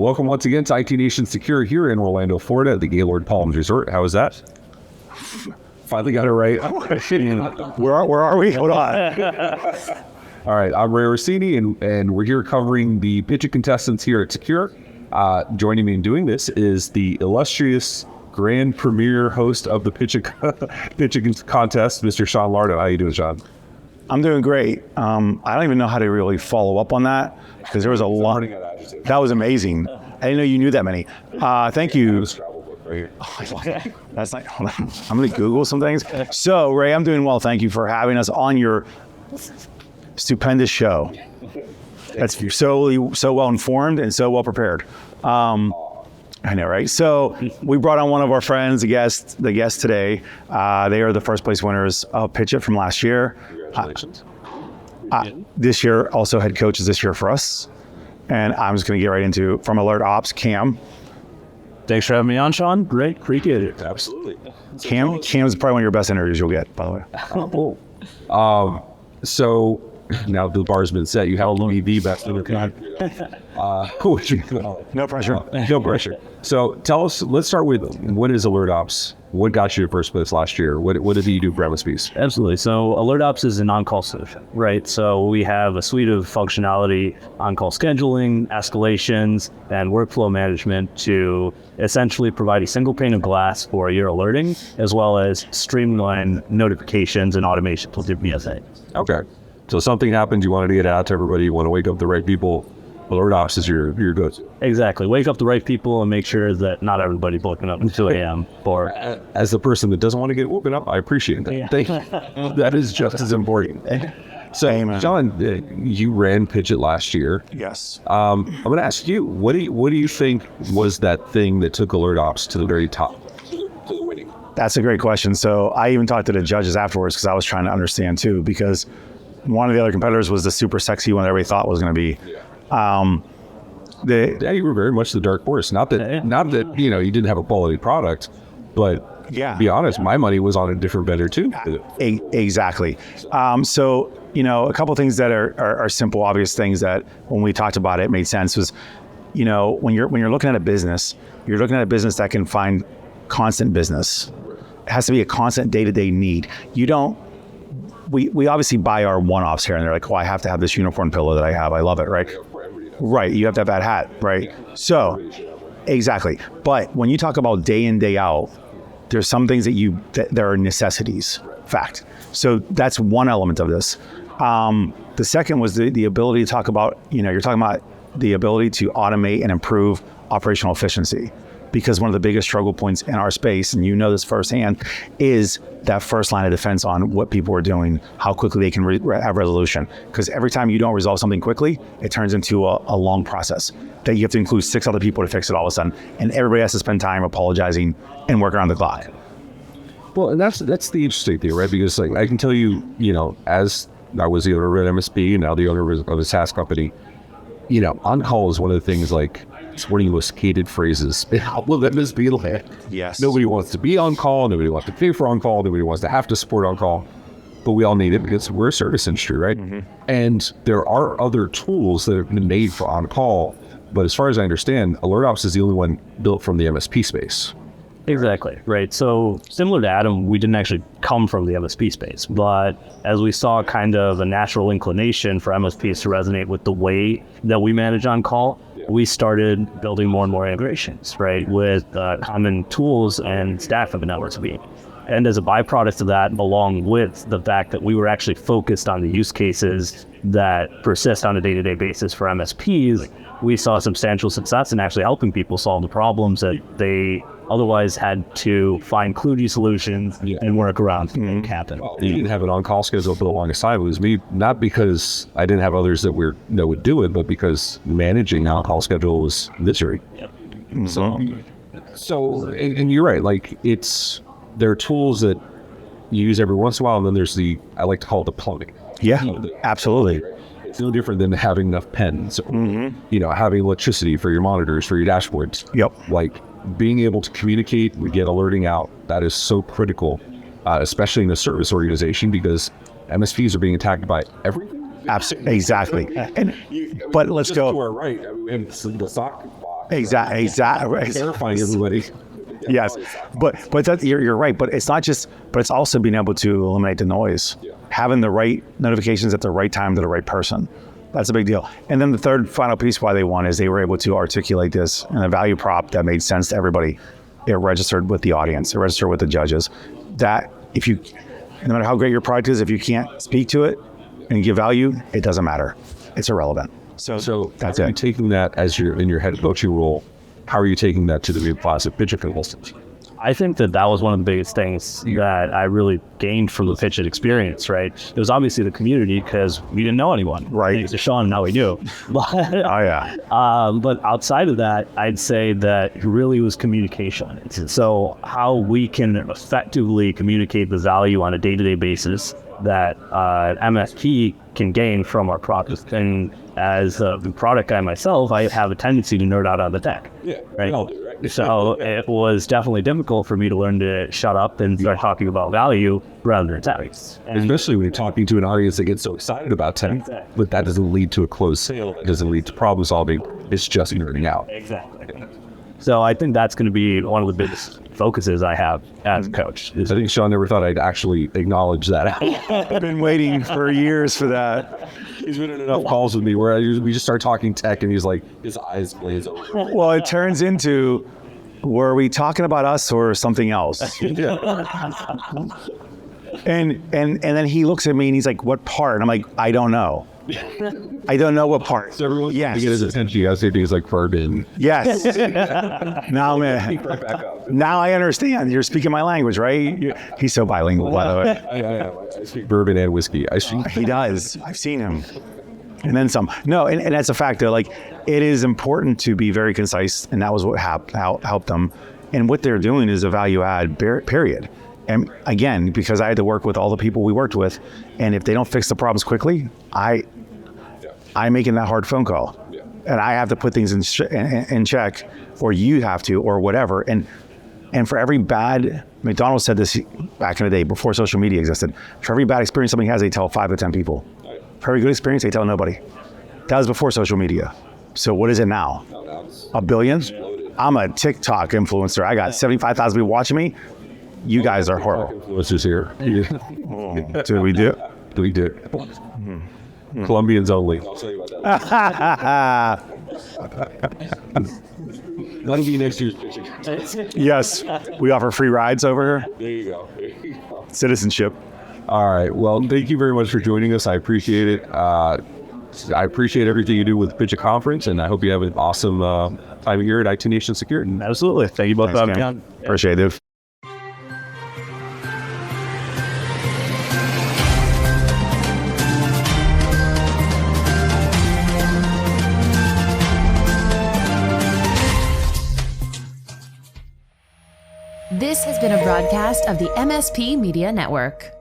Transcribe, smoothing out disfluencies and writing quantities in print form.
Welcome once again to IT Nation Secure here in Orlando, Florida at the Gaylord Palms Resort. How was that? Finally got it right. Where are we? Hold on. All right, I'm Ray Orsini, and we're here covering the PitchIT contestants here at Secure. Joining me in doing this is the illustrious grand premier host of the PitchIT contest, Mr. Sean Lardo. How you doing, Sean? I'm doing great. I don't even know how to really follow up on that because there was a lot. That was amazing. I didn't know you knew that many. Thank you. That's not. Hold on. I'm going to Google some things. So, Ray, I'm doing well. Thank you for having us on your stupendous show. That's so well informed and so well prepared. I know, right? So we brought on one of our friends, the guest today. They are the first place winners of PitchIT from last year. Congratulations. This year, also head coaches this year for us. And I'm just going to get right into from AlertOps, Cam. Thanks for having me on, Sean. Great, appreciate it. Absolutely. Cam is probably one of your best interviews you'll get, by the way. So now the bar's been set. You have to be the best interview. No pressure. No pressure. So tell us, let's start with, what is AlertOps? What got you to first place last year? What did you do for MSPs? Absolutely. So AlertOps is an on-call solution, right? So we have a suite of functionality, on-call scheduling, escalations, and workflow management to essentially provide a single pane of glass for your alerting, as well as streamline notifications and automation with your BSA. Okay. So something happened, you wanted to get it out to everybody, you want to wake up the right people. AlertOps is your go-to. Exactly. Wake up the right people and make sure that not everybody's waking up at 2 a.m. for. As the person that doesn't want to get woken up, I appreciate that. Yeah. Thank you. That is just as important. So, Amen. John, you ran PitchIT last year. Yes. I'm going to ask you, what do you think was that thing that took AlertOps to the very top? That's a great question. So I even talked to the judges afterwards because I was trying to understand too, because one of the other competitors was the super sexy one that everybody thought was going to be. Yeah, you were very much the dark horse. Not that you didn't have a quality product, but Yeah. to be honest, my money was on a different vendor too. Exactly. So, a couple of things that are simple, obvious things that when we talked about it made sense was, when you're looking at a business, you're looking at a business that can find constant business. It has to be a constant day-to-day need. We obviously buy our one-offs here and they're like, oh, I have to have this unicorn pillow that I have. I love it, right? Right. You have to have that hat, right? So, exactly. But when you talk about day in, day out, there's some things that are necessities, fact. So that's one element of this. The second was the ability to talk about, you're talking about the ability to automate and improve operational efficiency. Because one of the biggest struggle points in our space, and you know this firsthand, is that first line of defense on what people are doing, how quickly they can have resolution. Because every time you don't resolve something quickly, it turns into a long process that you have to include 6 other people to fix it all of a sudden. And everybody has to spend time apologizing and work around the clock. Well, and that's the interesting thing, right? Because I can tell you, as I was the owner of an MSP and now the owner of a SaaS company, on-call is one of the things it's one of the most hated phrases in all of MSP land. Yes. Nobody wants to be on call. Nobody wants to pay for on call. Nobody wants to have to support on call. But we all need it because we're a service industry, right? Mm-hmm. And there are other tools that have been made for on call. But as far as I understand, AlertOps is the only one built from the MSP space. Exactly, right. So similar to Adam, we didn't actually come from the MSP space, but as we saw kind of a natural inclination for MSPs to resonate with the way that we manage on call, we started building more and more integrations, right, with common tools and staff of a network suite. And as a byproduct of that, along with the fact that we were actually focused on the use cases that persist on a day-to-day basis for MSPs, we saw substantial success in actually helping people solve the problems that they otherwise had to find kludgy solutions and work around to make happen. Well, you didn't have an on-call schedule for the longest time. It was me, not because I didn't have others that would do it, but because managing on-call schedule was misery. Yep. So, and you're right. There are tools that you use every once in a while, and then there's I like to call it the plumbing. Yeah, absolutely. It's no different than having enough pens, having electricity for your monitors, for your dashboards. Yep. Being able to communicate and get alerting out, that is so critical, especially in a service organization, because MSPs are being attacked by everything. Absolutely, exactly. But let's go. To our right, we have the SOC box Exactly. Terrifying everybody. Yes, but you're right. But it's not just, but it's also being able to eliminate the noise, having the right notifications at the right time to the right person. That's a big deal. And then the third final piece why they won is they were able to articulate this in a value prop that made sense to everybody. It registered with the audience. It registered with the judges. That if you, no matter how great your product is, if you can't speak to it and give value, it doesn't matter. It's irrelevant. So that's how are it. you taking that as in your head coaching role? How are you taking that to the new class of PitchIT consultants? I think that was one of the biggest things that I really gained from the PitchIT experience, right? It was obviously the community because we didn't know anyone. Right. Thanks to Sean, now we do. But, Oh yeah. but outside of that, I'd say that it really was communication. So how we can effectively communicate the value on a day-to-day basis that MSP can gain from our product. And as a product guy myself, I have a tendency to nerd out on the tech. Yeah, right. we all do, right? So it was definitely difficult for me to learn to shut up and start talking about value rather than tech. Especially when you're talking to an audience that gets so excited about tech, Exactly. but that doesn't lead to a closed sale. It doesn't lead to problem solving. It's just nerding out. Exactly. So I think that's going to be one of the biggest focuses I have as a coach. I think Sean never thought I'd actually acknowledge that. I've been waiting for years for that. He's been in enough calls with me where we just start talking tech and he's like, his eyes glaze over. Well, it turns into, were we talking about us or something else? And then he looks at me and he's like, what part? And I'm like, I don't know. I don't know what part. So everyone's Yes. to get his attention. I say things like bourbon. Yes. Now, man. Right back up. Now I understand. You're speaking my language, right? He's so bilingual, by the way. I speak bourbon and whiskey. He does. I've seen him. And then some. No, and that's a factor. Like, it is important to be very concise, and that was what helped them. And what they're doing is a value add, period. And again, because I had to work with all the people we worked with, and if they don't fix the problems quickly, I'm making that hard phone call. Yeah. And I have to put things in check, or you have to, or whatever. And for every bad, McDonald's said this back in the day before social media existed, for every bad experience somebody has, they tell 5 to 10 people. Right. For every good experience, they tell nobody. That was before social media. So what is it now? A billion? I'm a TikTok influencer. I got 75,000 people watching me. You guys are horrible. Influencers here. Do we do? We do. Colombians only. I'll tell you about that. That'll be next year's pitching. Yes. We offer free rides over here. There you go. Citizenship. All right. Well, thank you very much for joining us. I appreciate it. I appreciate everything you do with the PitchIT conference, and I hope you have an awesome time here at IT Nation Security. Absolutely. Thank you both for having me on. Appreciate it. This has been a broadcast of the MSP Media Network.